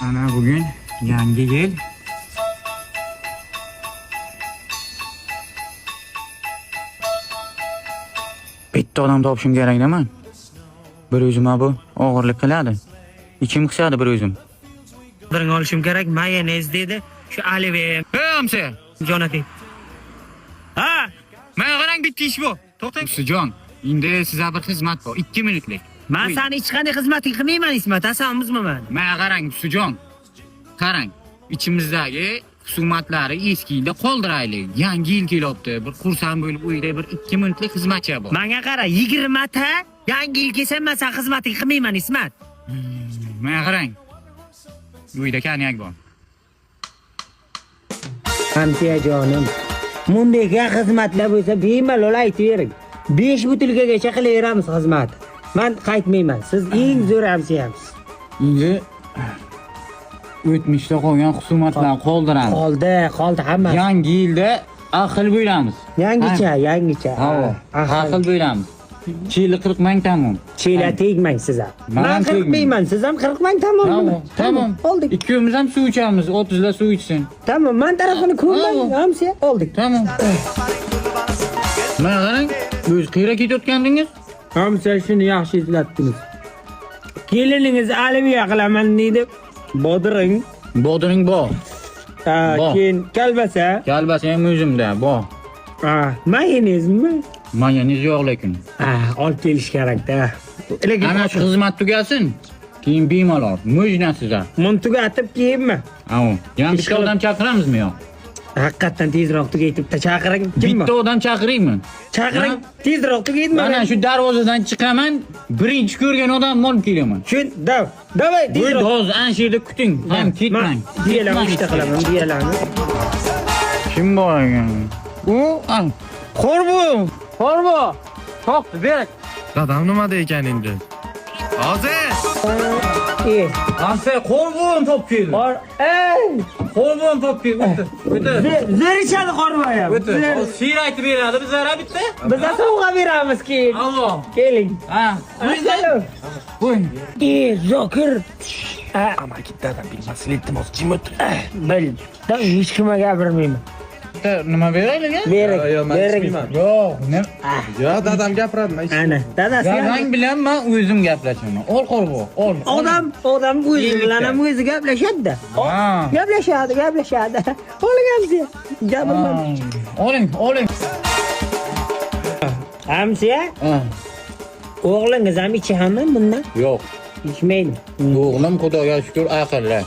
Ana bugün yangi yil. Bitta odam topishim kerak emas. Bir o'zim bu og'irlik qiladi. Ichim qisadi bir o'zim. Birini olishim kerak, mayonez dedi. Shu alive. Hamsi. Jonati. Ha, Mana qarang bitta ish bu. To'xtang. Jon, endi sizga bir xizmat bor. 2 minutlik. men seni hech qanday xizmating qilmayman, Ismat. Asamizmi men? Mana qarang, Jon. Qarang, ichimizdagi husumatlarni eski yilda qoldiraylik. Yangi yil kelyapti. Bir xursand bo'lib uyda bir 2 minutlik xizmatchi bor. Menga qara, 20 ta yangi yil kelsa men sen xizmating qilmayman, Ismat. Mana qarang. Uyda konyak bor. Hamsiya jonim. Bunday xizmatlar bo'lsa bemalol aytavering. 5 butilkagacha qilaveramiz xizmat. Men qaytmayman. Siz eng zo'r hamsiyamsiz. Endi o'tmishda qolgan husumatlarni qoldiramiz. Qoldi hamma. Yangi yilda aql bo'lamiz. Yangicha. Aql bo'lamiz. Chili 40 ming tamom. Chela tegmang siz ham. Men 40 mingman, siz ham 40 ming tamom. Tamom. Oldik. Ikkimiz ham suv ichamiz, 30 la suv ichsin. Tamam, men tarafini ko'rmang, hamsiya. Oldik. Tamam. Mana qarang, o'z qiyra ketayotgandingiz. Hamsiya shuni yaxshi eslatdingiz. Keliningiz Aliviya qilaman dedi. Bodiring. Bodiring bor. Bor. Keyin kalbasa. Kalbasa ham o'zimda bor. Mayonezmi? Mayonez yo'q lekin. Olib kelish kerak-da. Lekin Ana shu xizmat tugasin. Keyin bemalol mo'jnasiz. men tugatib keyinmi? Yana bitta odam chaqiramizmi yo'q? Haqiqatan tezroq tugatib chaqiring. Kimmi? Bitta odam chaqiraymi? Chaqiring. Tezroq tugatma. Mana shu darvozadan chiqaman, birinchi ko'rgan odamni olib kelaman. Shu davay Bu tezroq. hozir ana shu yerda kuting. Ham ketmang. Diyalarni ishta qilaman, diyalarni. Kim bor ekan? Qorbo. To'xta, ber. Dadam nimada ekan endi? Hozir. Ansa qo'rbo'm top keldi. Qo'rbo'm top keldi. O'tdi. Zerichadi qorboya. Shir aytib beradi bizlar bitta. Biz sovg'a beramiz keyin. Alloh. Keling. Qo'y. Zokir. Amaki dadam bilmasin iltimos jim o'tir. Bil. Hech kimga gapirmayman. Nima beraylik? Bering. Yo'q, nima? Yo, dadam gapiradi. Ana, dadasi. Dadang bilan men o'zim gaplashaman. Ol qorbo, ol. Odam o'zi bilan ham o'zi gaplashadi-da. Gaplashadi. Olgansiz. Gapirmang. Oling. Hamsiya? O'g'lingiz ham ichamanmi bundan? Yo'q. Ichmaydi. O'g'lim xudoga shukr aqlli.